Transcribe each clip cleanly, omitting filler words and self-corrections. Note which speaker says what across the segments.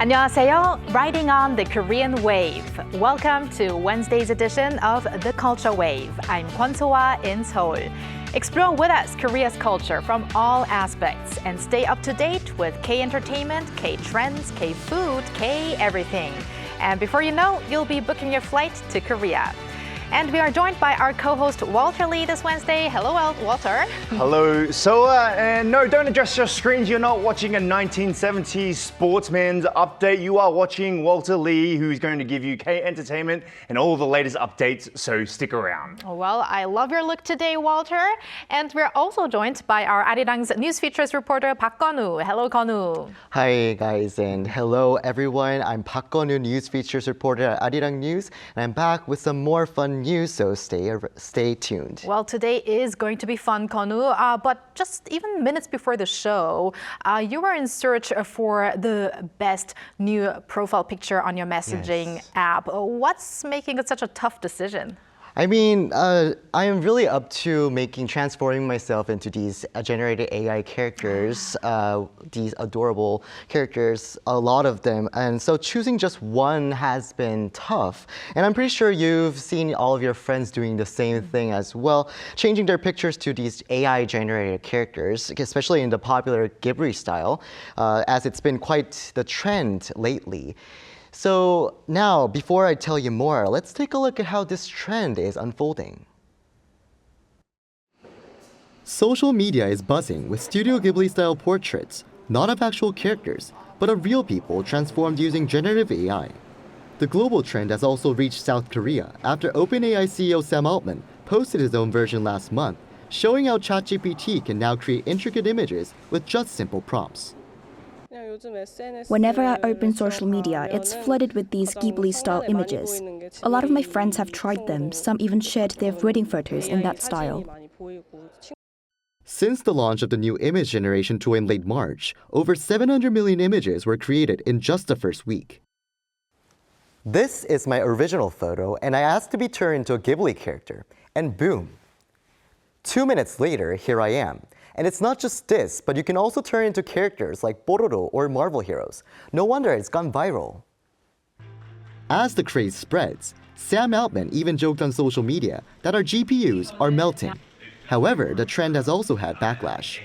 Speaker 1: 안녕하세요. Riding on the Korean wave. Welcome to Wednesday's edition of The Culture Wave. I'm Kwon So-ah in Seoul. Explore with us Korea's culture from all aspects and stay up to date with K-entertainment, K-trends, K-food, K-everything. And before you know, you'll be booking your flight to Korea. And we are joined by our co-host Walter Lee this Wednesday. Hello, Walter.
Speaker 2: Hello, Soa. And no, don't adjust your screens. You're not watching a 1970s sportsman's update. You are watching Walter Lee, who's going to give you K-entertainment and all the latest updates, so stick around.
Speaker 1: Well, I love your look today, Walter. And we're also joined by our Arirang's news features reporter, Park Gun-woo. Hello, Gun-woo.
Speaker 3: Hi, guys, and hello, everyone. I'm Park Gun-woo, news features reporter at Arirang News, and I'm back with some more fun news, so stay tuned.
Speaker 1: Well, today is going to be fun, Gun-woo, but just even minutes before the show, you were in search for the best new profile picture on your messaging app. What's making it such a tough decision?
Speaker 3: I mean, I am really up to transforming myself into these generated AI characters, these adorable characters, a lot of them. And so choosing just one has been tough. And I'm pretty sure you've seen all of your friends doing the same thing as well, changing their pictures to these AI-generated characters, especially in the popular Ghibli style, as it's been quite the trend lately. So now, before I tell you more, let's take a look at how this trend is unfolding. Social media is buzzing with Studio Ghibli-style portraits, not of actual characters, but of real people transformed using generative AI. The global trend has also reached South Korea after OpenAI CEO Sam Altman posted his own version last month, showing how ChatGPT can now create intricate images with just simple prompts.
Speaker 4: Whenever I open social media, it's flooded with these Ghibli-style images. A lot of my friends have tried them, some even shared their wedding photos in that style.
Speaker 3: Since the launch of the new image generation tool in late March, over 700 million images were created in just the first week. This is my original photo, and I asked to be turned into a Ghibli character, and boom! 2 minutes later, here I am. And it's not just this, but you can also turn into characters like Bororo or Marvel heroes. No wonder it's gone viral. As the craze spreads, Sam Altman even joked on social media that our GPUs are melting. However, the trend has also had backlash.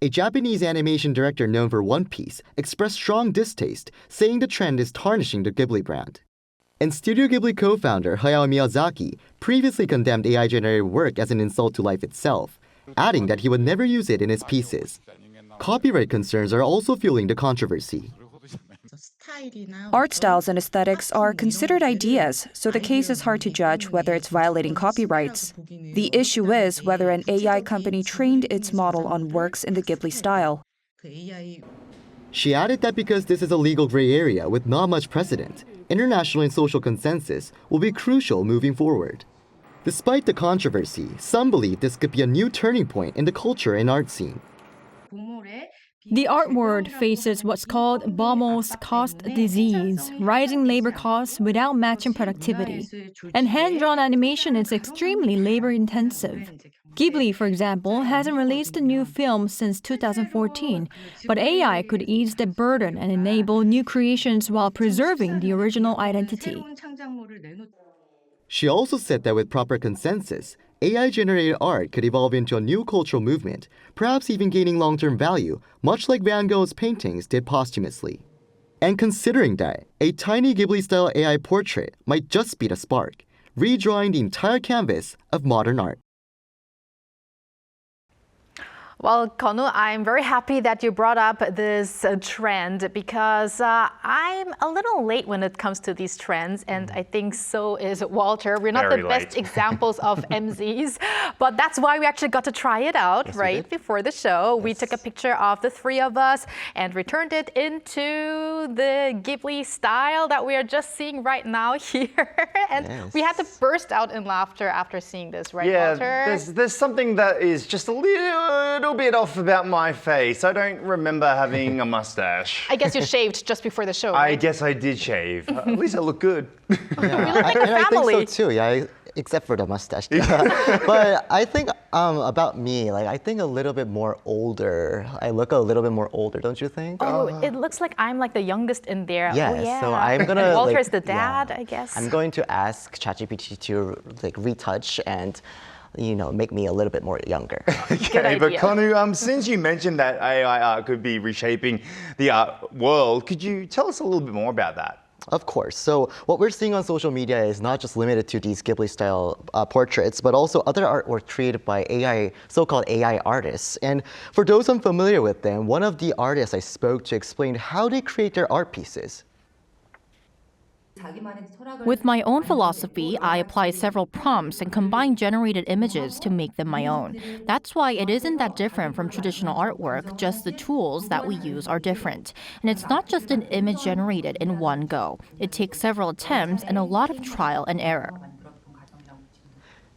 Speaker 3: A Japanese animation director known for One Piece expressed strong distaste, saying the trend is tarnishing the Ghibli brand. And Studio Ghibli co-founder Hayao Miyazaki previously condemned AI-generated work as an insult to life itself, adding that he would never use it in his pieces. Copyright concerns are also fueling the controversy.
Speaker 4: Art styles and aesthetics are considered ideas, so the case is hard to judge whether it's violating copyrights. The issue is whether an AI company trained its model on works in the Ghibli style.
Speaker 3: She added that because this is a legal gray area with not much precedent, international and social consensus will be crucial moving forward. Despite the controversy, some believe this could be a new turning point in the culture and art scene.
Speaker 5: The art world faces what's called Baumol's cost disease, rising labor costs without matching productivity. And hand-drawn animation is extremely labor-intensive. Ghibli, for example, hasn't released a new film since 2014, but AI could ease the burden and enable new creations while preserving the original identity.
Speaker 3: She also said that with proper consensus, AI-generated art could evolve into a new cultural movement, perhaps even gaining long-term value, much like Van Gogh's paintings did posthumously. And considering that, a tiny Ghibli-style AI portrait might just be the spark, redrawing the entire canvas of modern art.
Speaker 1: Well, Gun-woo, I'm very happy that you brought up this trend because I'm a little late when it comes to these trends, and I think so is Walter. We're not
Speaker 2: Very
Speaker 1: the best examples of MZs, but that's why we actually got to try it out before the show. We took a picture of the three of us and returned it into the Ghibli style that we are just seeing right now here. And we had to burst out in laughter after seeing this, right, Walter?
Speaker 2: Yeah, there's something that is just a little bit off about my face. I don't remember having a mustache.
Speaker 1: I guess you shaved just before the show,
Speaker 2: I
Speaker 1: right?
Speaker 2: guess I did shave. At least I look good.
Speaker 1: You look like a family.
Speaker 3: I think so too. Yeah, except for the mustache. But I think about me, like I think a little bit more older. I look a little bit more older, don't you think?
Speaker 1: Oh, it looks like I'm like the youngest in there.
Speaker 3: Yes,
Speaker 1: oh, yeah.
Speaker 3: so I'm gonna
Speaker 1: Walter's
Speaker 3: like,
Speaker 1: the dad,
Speaker 3: yeah.
Speaker 1: I guess.
Speaker 3: I'm going to ask ChatGPT to like retouch and make me a little bit more younger.
Speaker 2: Okay, but Konu, since you mentioned that AI could be reshaping the art world, could you tell us a little bit more about that?
Speaker 3: Of course. So what we're seeing on social media is not just limited to these Ghibli-style portraits, but also other artwork created by AI, so-called AI artists. And for those unfamiliar with them, one of the artists I spoke to explained how they create their art pieces.
Speaker 5: With my own philosophy, I apply several prompts and combine generated images to make them my own. That's why it isn't that different from traditional artwork, just the tools that we use are different. And it's not just an image generated in one go. It takes several attempts and a lot of trial and error.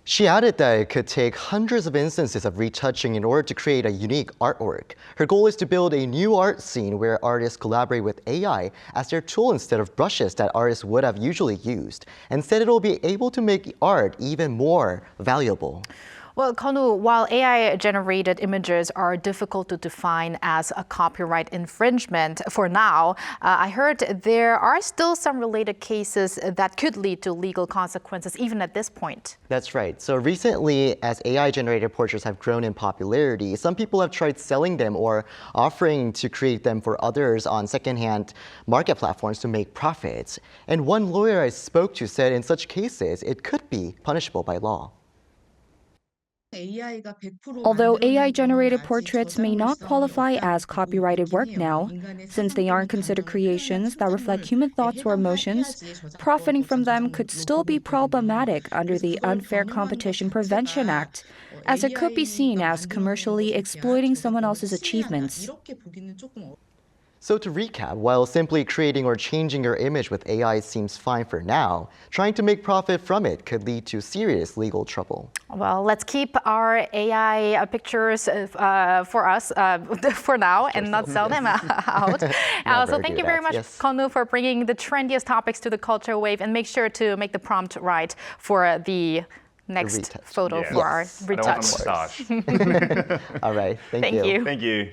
Speaker 3: She added that it could take hundreds of instances of retouching in order to create a unique artwork. Her goal is to build a new art scene where artists collaborate with AI as their tool instead of brushes that artists would have usually used. Instead, it will be able to make art even more valuable.
Speaker 1: Well, Konu, while AI-generated images are difficult to define as a copyright infringement for now, I heard there are still some related cases that could lead to legal consequences even at this point.
Speaker 3: That's right. So recently, as AI-generated portraits have grown in popularity, some people have tried selling them or offering to create them for others on secondhand market platforms to make profits. And one lawyer I spoke to said in such cases, it could be punishable by law.
Speaker 4: Although AI-generated portraits may not qualify as copyrighted work now, since they aren't considered creations that reflect human thoughts or emotions, profiting from them could still be problematic under the Unfair Competition Prevention Act, as it could be seen as commercially exploiting someone else's achievements.
Speaker 3: So to recap, while simply creating or changing your image with AI seems fine for now, trying to make profit from it could lead to serious legal trouble.
Speaker 1: Well, let's keep our AI pictures for us for now and not sell them out. So thank you very much, Konu, for bringing the trendiest topics to the culture wave, and make sure to make the prompt right for the next photo for our retouch.
Speaker 3: All right, thank you.
Speaker 2: Thank you.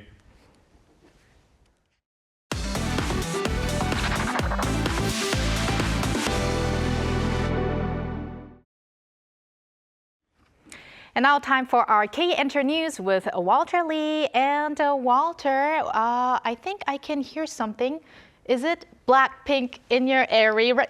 Speaker 1: And now time for our K-Enter News with Walter Lee. And Walter, I think I can hear something. Is it BLACKPINK in your area?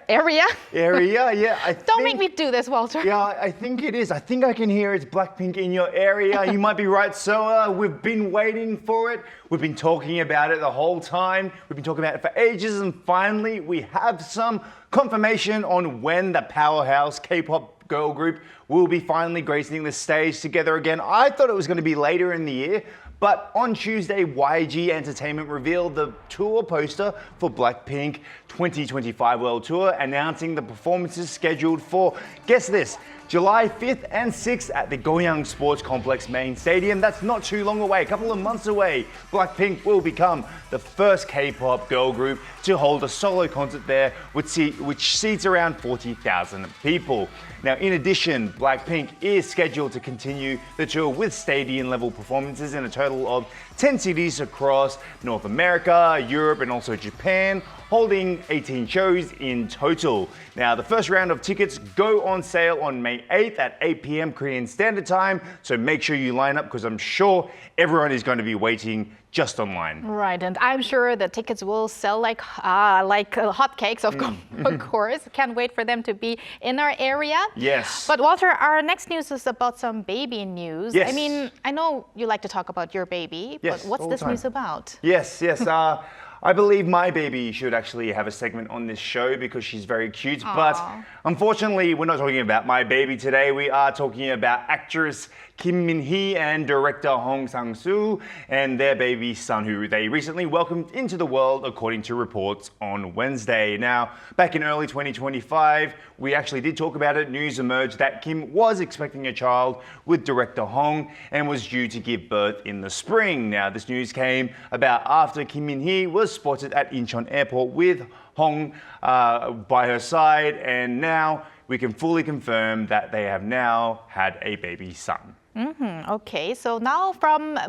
Speaker 2: Yeah.
Speaker 1: Don't make me do this, Walter.
Speaker 2: Yeah, I think it is. I think I can hear it's BLACKPINK in your area. You might be right. So we've been waiting for it. We've been talking about it the whole time. We've been talking about it for ages. And finally, we have some confirmation on when the powerhouse K-pop girl group will be finally gracing the stage together again. I thought it was going to be later in the year, but on Tuesday, YG Entertainment revealed the tour poster for BLACKPINK 2025 World Tour, announcing the performances scheduled for, guess this, July 5th and 6th at the Goyang Sports Complex main stadium. That's not too long away, a couple of months away. BLACKPINK will become the first K-pop girl group to hold a solo concert there, which seats around 40,000 people. Now, in addition, BLACKPINK is scheduled to continue the tour with stadium-level performances in a total of 10 cities across North America, Europe, and also Japan, holding 18 shows in total. Now, the first round of tickets go on sale on May 8th at 8 p.m. Korean Standard Time, so make sure you line up because I'm sure everyone is going to be waiting just online.
Speaker 1: Right, and I'm sure the tickets will sell like hotcakes, of course. Can't wait for them to be in our area.
Speaker 2: Yes.
Speaker 1: But Walter, our next news is about some baby news.
Speaker 2: Yes.
Speaker 1: I mean, I know you like to talk about your baby, but what's this news about?
Speaker 2: Yes. I believe my baby should actually have a segment on this show because she's very cute.
Speaker 1: Aww.
Speaker 2: But unfortunately, we're not talking about my baby today. We are talking about actress Kim Min-hee and director Hong Sang-soo and their baby son, who they recently welcomed into the world, according to reports on Wednesday. Now, back in early 2025, we actually did talk about it. News emerged that Kim was expecting a child with director Hong and was due to give birth in the spring. Now, this news came about after Kim Min-hee was spotted at Incheon Airport with Hong by her side, and now we can fully confirm that they have now had a baby son.
Speaker 1: Okay, so now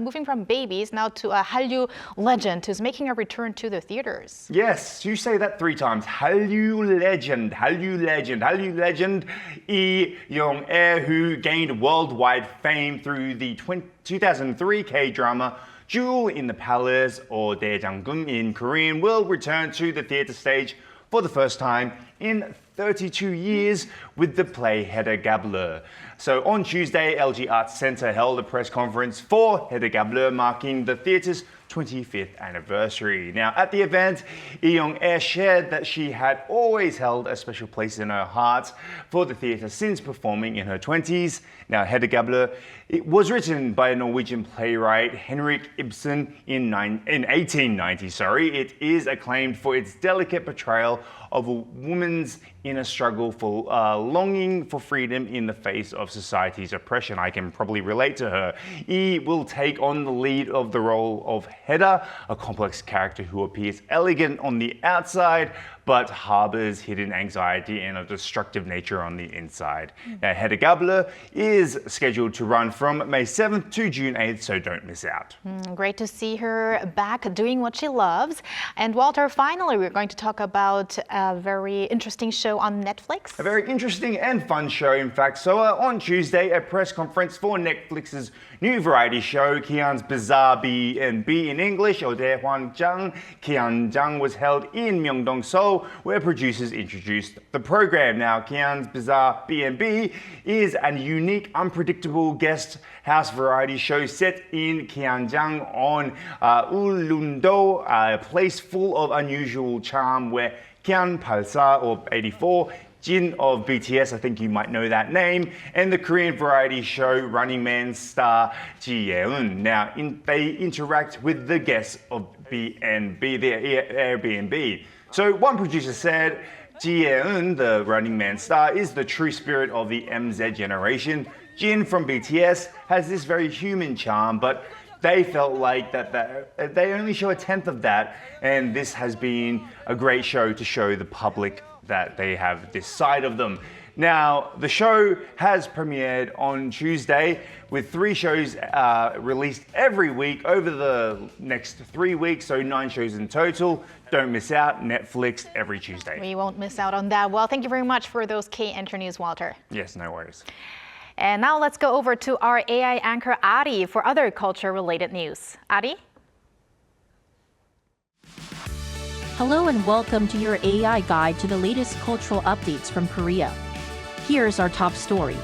Speaker 1: moving from babies now to a Hallyu legend who's making a return to the theaters.
Speaker 2: Yes, you say that 3 times. Hallyu legend, Hallyu legend, Hallyu legend. Lee Young-ae, who gained worldwide fame through the 2003 K-drama Jewel in the Palace, or Daejanggung in Korean, will return to the theater stage for the first time in 32 years with the play Hedda Gabler. So on Tuesday, LG Arts Center held a press conference for Hedda Gabler, marking the theater's 25th anniversary. Now, at the event, Lee Young-ae shared that she had always held a special place in her heart for the theater since performing in her 20s. Now, Hedda Gabler, it was written by a Norwegian playwright, Henrik Ibsen, in 1890. It is acclaimed for its delicate portrayal of a woman's inner struggle for longing for freedom in the face of society's oppression. I can probably relate to her. Lee will take on the lead of the role of Hedda, a complex character who appears elegant on the outside, but harbors hidden anxiety and a destructive nature on the inside. Now, Hedda Gabler is scheduled to run from May 7th to June 8th, so don't miss out.
Speaker 1: Great to see her back doing what she loves. And Walter, finally, we're going to talk about a very interesting show on Netflix.
Speaker 2: A very interesting and fun show, in fact. So on Tuesday, a press conference for Netflix's new variety show, Kian's Bizarre B&B in English, or 대환장 Kianjang, was held in Myeongdong, Seoul, where producers introduced the program. Now, Kian's Bizarre B&B is a unique, unpredictable guest house variety show set in Kianjang on Ullundo, a place full of unusual charm where Kian Palsa, or 84, Jin of BTS, I think you might know that name, and the Korean variety show Running Man star Ji Ye-eun. Now, they interact with the guests of B&B, their Airbnb. So one producer said, Ji Ye-eun, the Running Man star, is the true spirit of the MZ generation. Jin from BTS has this very human charm, but they felt like that they only show a tenth of that, and this has been a great show to show the public that they have this side of them. Now, the show has premiered on Tuesday with 3 shows released every week over the next 3 weeks, so 9 shows in total. Don't miss out, Netflix every Tuesday.
Speaker 1: We won't miss out on that. Well, thank you very much for those K-Enter News, Walter.
Speaker 2: Yes, no worries.
Speaker 1: And now let's go over to our AI anchor, Ari, for other culture-related news. Ari?
Speaker 6: Hello and welcome to your AI guide to the latest cultural updates from Korea. Here's our top story.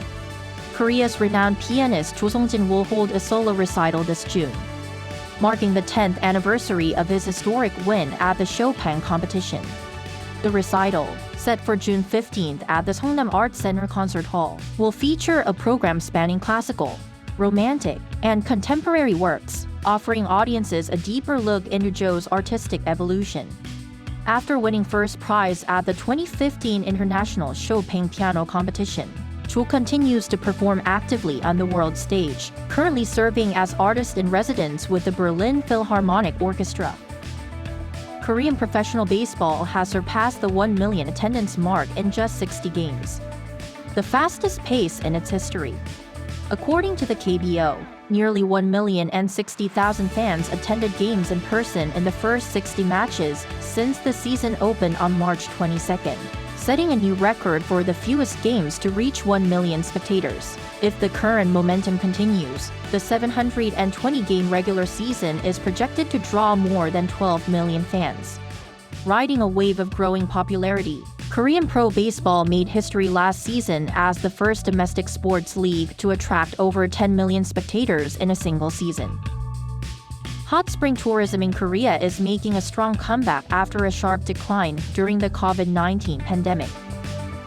Speaker 6: Korea's renowned pianist Cho Sung-jin will hold a solo recital this June, marking the 10th anniversary of his historic win at the Chopin competition. The recital, set for June 15th at the Seongnam Arts Center Concert Hall, will feature a program spanning classical, romantic, and contemporary works, offering audiences a deeper look into Cho's artistic evolution. After winning first prize at the 2015 International Chopin Piano Competition, Cho continues to perform actively on the world stage, currently serving as artist-in-residence with the Berlin Philharmonic Orchestra. Korean professional baseball has surpassed the 1 million attendance mark in just 60 games, the fastest pace in its history. According to the KBO, nearly 1,060,000 fans attended games in person in the first 60 matches since the season opened on March 22nd, setting a new record for the fewest games to reach 1 million spectators. If the current momentum continues, the 720-game regular season is projected to draw more than 12 million fans. Riding a wave of growing popularity, Korean Pro Baseball made history last season as the first domestic sports league to attract over 10 million spectators in a single season. Hot spring tourism in Korea is making a strong comeback after a sharp decline during the COVID-19 pandemic,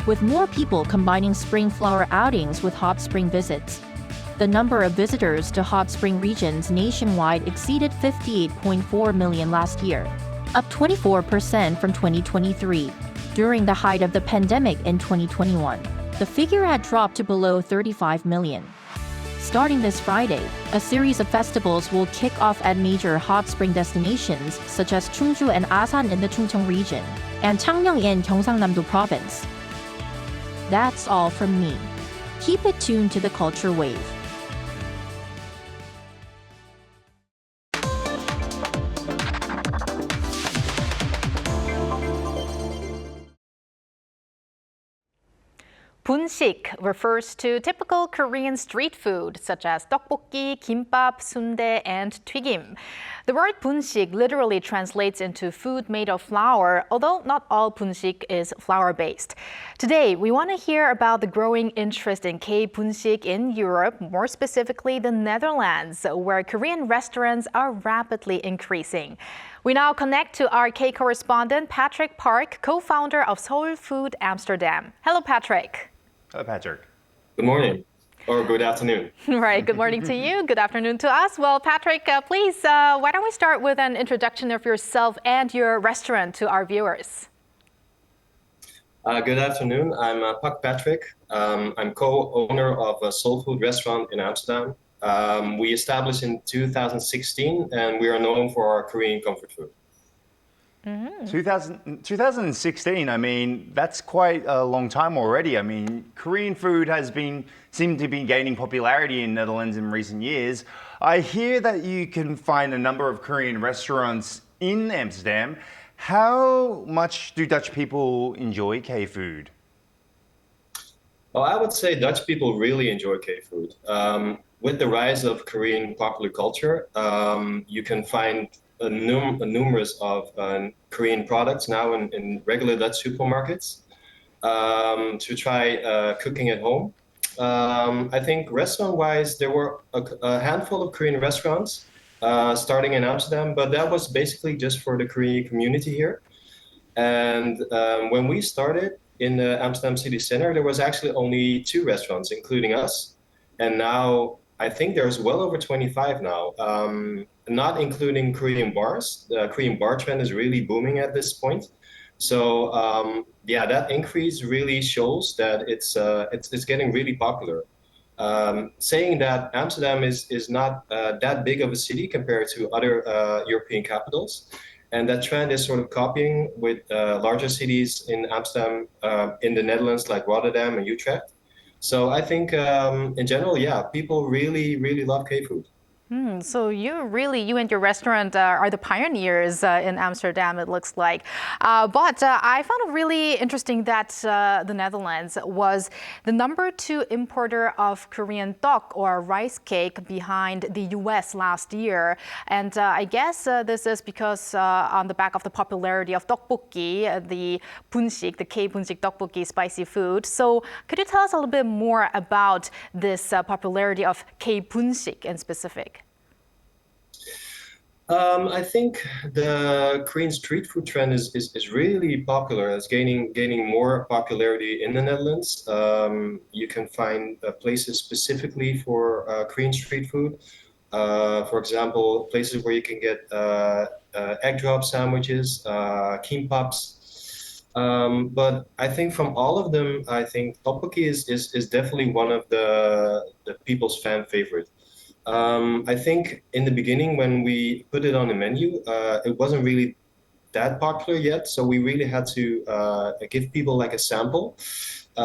Speaker 6: with more people combining spring flower outings with hot spring visits. The number of visitors to hot spring regions nationwide exceeded 58.4 million last year, up 24% from 2023. During the height of the pandemic in 2021, the figure had dropped to below 35 million. Starting this Friday, a series of festivals will kick off at major hot spring destinations such as Chungju and Asan in the Chungcheong region, and Changmyeong in Gyeongsangnam-do province. That's all from me. Keep it tuned to the Culture Wave.
Speaker 1: Bunsik refers to typical Korean street food such as tteokbokki, kimbap, sundae, and twigim. The word bunsik literally translates into food made of flour, although not all bunsik is flour-based. Today, we want to hear about the growing interest in K-bunsik in Europe, more specifically the Netherlands, where Korean restaurants are rapidly increasing. We now connect to our K-correspondent, Patrick Park, co-founder of Seoul Food Amsterdam. Hello, Patrick.
Speaker 2: Hello, Patrick.
Speaker 7: Good morning, or good afternoon.
Speaker 1: Right, good morning to you, good afternoon to us. Well, Patrick, please, why don't we start with an introduction of yourself and your restaurant to our viewers?
Speaker 7: Good afternoon, I'm Pak Patrick. I'm co-owner of a Soul Food restaurant in Amsterdam. We established in 2016, and we are known for our Korean comfort food.
Speaker 2: 2016, I mean, that's quite a long time already. I mean, Korean food seemed to be gaining popularity in Netherlands in recent years. I hear that you can find a number of Korean restaurants in Amsterdam. How much do Dutch people enjoy K-food?
Speaker 7: Well, I would say Dutch people really enjoy K-food. With the rise of Korean popular culture, you can find a numerous of Korean products now in regular Dutch supermarkets to try cooking at home. I think restaurant-wise, there were a handful of Korean restaurants starting in Amsterdam, but that was basically just for the Korean community here. And when we started in the Amsterdam city center, there was actually only 2 restaurants, including us. And now I think there's well over 25 now, not including Korean bars. The Korean bar trend is really booming at this point. So yeah, that increase really shows that it's getting really popular. Saying that Amsterdam is not that big of a city compared to other European capitals. And that trend is sort of copying with larger cities in Amsterdam, in the Netherlands, like Rotterdam and Utrecht. So I think in general, yeah, people really, really love K-food.
Speaker 1: So you and your restaurant are the pioneers in Amsterdam, it looks like. But I found it really interesting that the Netherlands was the #2 importer of Korean tteok, or rice cake, behind the US last year. And I guess this is because on the back of the popularity of tteokbokki, the bunsik, the K-bunsik tteokbokki spicy food. So could you tell us a little bit more about this popularity of K-bunsik in specific?
Speaker 7: I think the Korean street food trend is really popular. It's gaining more popularity in the Netherlands. You can find places specifically for Korean street food. For example, places where you can get egg drop sandwiches, kimbaps. But I think from all of them, I think tteokbokki is definitely one of the people's fan favorite. I think in the beginning when we put it on the menu, it wasn't really that popular yet. So we really had to give people like a sample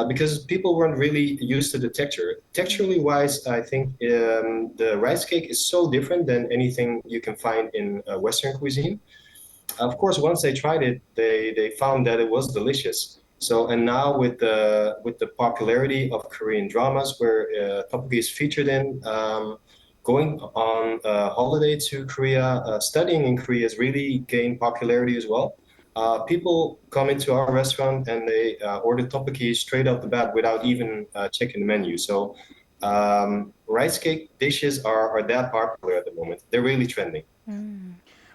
Speaker 7: because people weren't really used to the texture. Texturally wise, I think the rice cake is so different than anything you can find in Western cuisine. Of course, once they tried it, they found that it was delicious. So, and now with the popularity of Korean dramas where tteokbokki is featured in, going on holiday to Korea, studying in Korea has really gained popularity as well. People come into our restaurant and they order tteokbokki straight off the bat without even checking the menu. So rice cake dishes are that popular at the moment. They're really trending.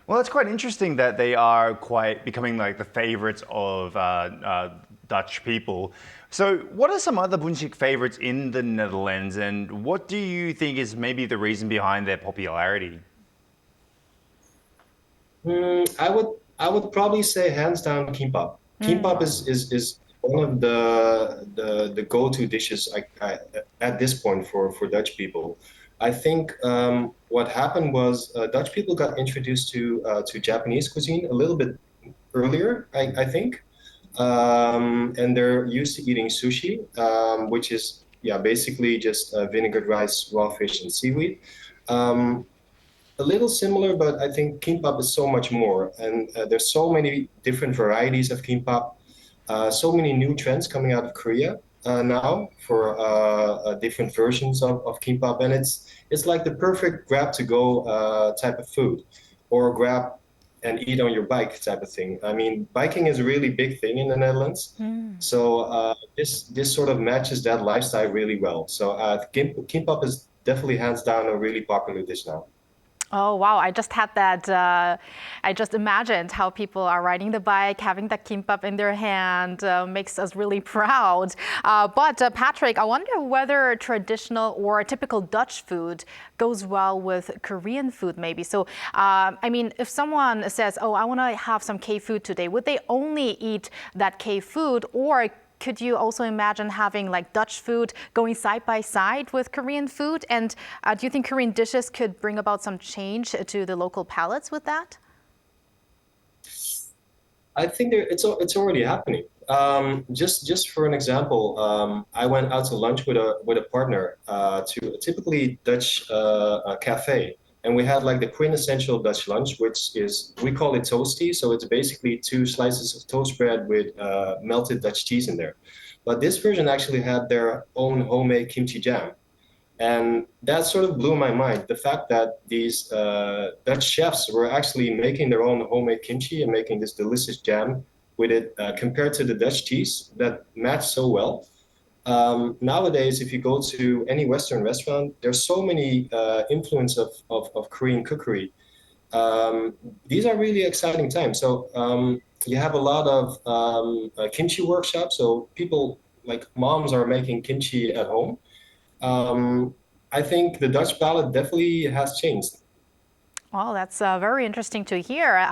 Speaker 2: Well, it's quite interesting that they are quite becoming like the favorites of Dutch people. So what are some other bunsik favorites in the Netherlands, and what do you think is maybe the reason behind their popularity?
Speaker 7: I would probably say hands down kimbap. Kimbap is one of the go-to dishes at this point for Dutch people. I think what happened was Dutch people got introduced to Japanese cuisine a little bit earlier, I think. And they're used to eating sushi, which is basically just vinegared rice, raw fish, and seaweed. A little similar, but I think kimbap is so much more. And there's so many different varieties of kimbap, so many new trends coming out of Korea now for different versions of kimbap, and it's like the perfect grab to go type of food, or grab and eat on your bike type of thing. I mean, biking is a really big thing in the Netherlands. So this sort of matches that lifestyle really well. So kimbap is definitely hands down a really popular dish now.
Speaker 1: Oh, wow. I just had that. I just imagined how people are riding the bike, having that kimbap in their hand, makes us really proud. But Patrick, I wonder whether traditional or typical Dutch food goes well with Korean food, maybe. So, I mean, if someone says, oh, I want to have some K food today, would they only eat that K food, or could you also imagine having like Dutch food going side by side with Korean food? And do you think Korean dishes could bring about some change to the local palates with that?
Speaker 7: I think it's already happening. Just for an example, I went out to lunch with a partner to a typically Dutch cafe. And we had like the quintessential Dutch lunch, which is, we call it toasty. So it's basically 2 slices of toast bread with melted Dutch cheese in there. But this version actually had their own homemade kimchi jam. And that sort of blew my mind. The fact that these Dutch chefs were actually making their own homemade kimchi and making this delicious jam with it compared to the Dutch cheese that matched so well. Nowadays, if you go to any Western restaurant, there's so many influence of Korean cookery. These are really exciting times. So you have a lot of kimchi workshops. So people, like moms, are making kimchi at home. I think the Dutch palate definitely has changed.
Speaker 1: Well, that's very interesting to hear.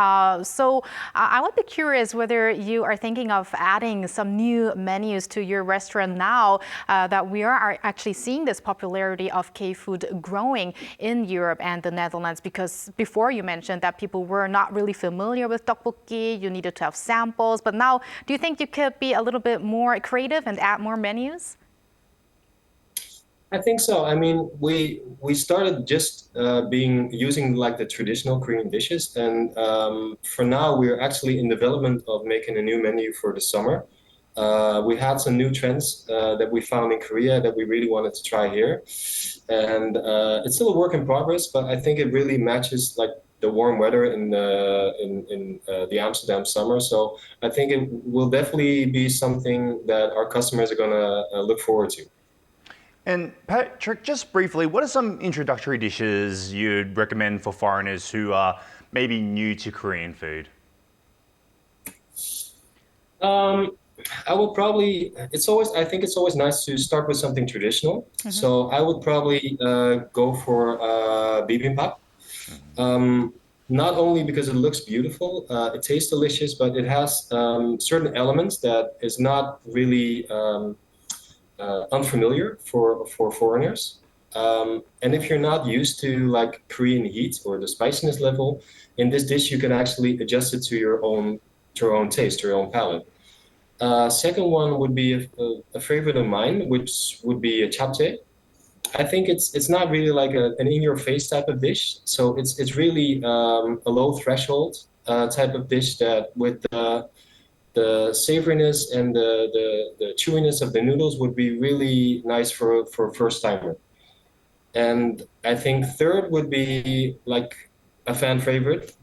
Speaker 1: So I would be curious whether you are thinking of adding some new menus to your restaurant now that we are actually seeing this popularity of K-food growing in Europe and the Netherlands, because before you mentioned that people were not really familiar with tteokbokki, you needed to have samples, but now do you think you could be a little bit more creative and add more menus?
Speaker 7: I think so. I mean, we started just using like the traditional Korean dishes, and for now we're actually in development of making a new menu for the summer. We had some new trends that we found in Korea that we really wanted to try here, and it's still a work in progress. But I think it really matches like the warm weather in the Amsterdam summer. So I think it will definitely be something that our customers are gonna look forward to.
Speaker 2: And Patrick, just briefly, what are some introductory dishes you'd recommend for foreigners who are maybe new to Korean food?
Speaker 7: I would probably, I think it's always nice to start with something traditional. So I would probably go for bibimbap. Not only because it looks beautiful, it tastes delicious, but it has certain elements that is not really unfamiliar for foreigners. And if you're not used to like Korean heat or the spiciness level, in this dish you can actually adjust it to your own taste, to your own palate. Second one would be a favorite of mine, which would be a japchae. I think it's not really like an in-your-face type of dish. So it's really a low threshold type of dish that with the savoriness and the chewiness of the noodles would be really nice for a first timer. And I think third would be like a fan favorite.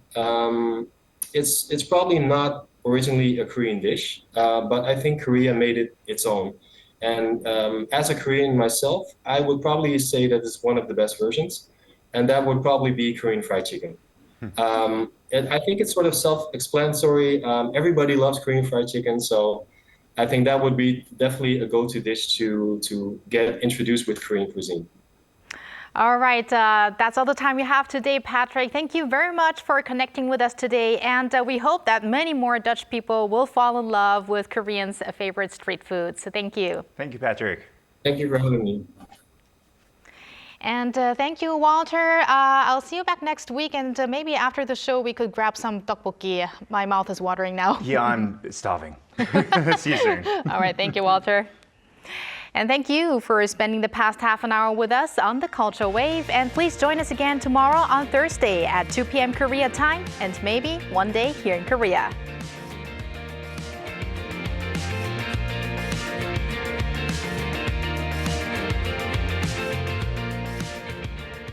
Speaker 7: It's probably not originally a Korean dish, but I think Korea made it its own. And as a Korean myself, I would probably say that it's one of the best versions, and that would probably be Korean fried chicken. And I think it's sort of self-explanatory. Everybody loves Korean fried chicken, so I think that would be definitely a go-to dish to get introduced with Korean cuisine.
Speaker 1: All right, that's all the time we have today, Patrick. Thank you very much for connecting with us today, and we hope that many more Dutch people will fall in love with Koreans' favorite street food. So thank you.
Speaker 2: Thank you, Patrick.
Speaker 7: Thank you for having me.
Speaker 1: And thank you, Walter. I'll see you back next week, and maybe after the show we could grab some tteokbokki. My mouth is watering now.
Speaker 2: Yeah, I'm starving. See you soon.
Speaker 1: All right, thank you, Walter. And thank you for spending the past half an hour with us on the Culture Wave. And please join us again tomorrow on Thursday at 2 p.m. Korea time, and maybe one day here in Korea.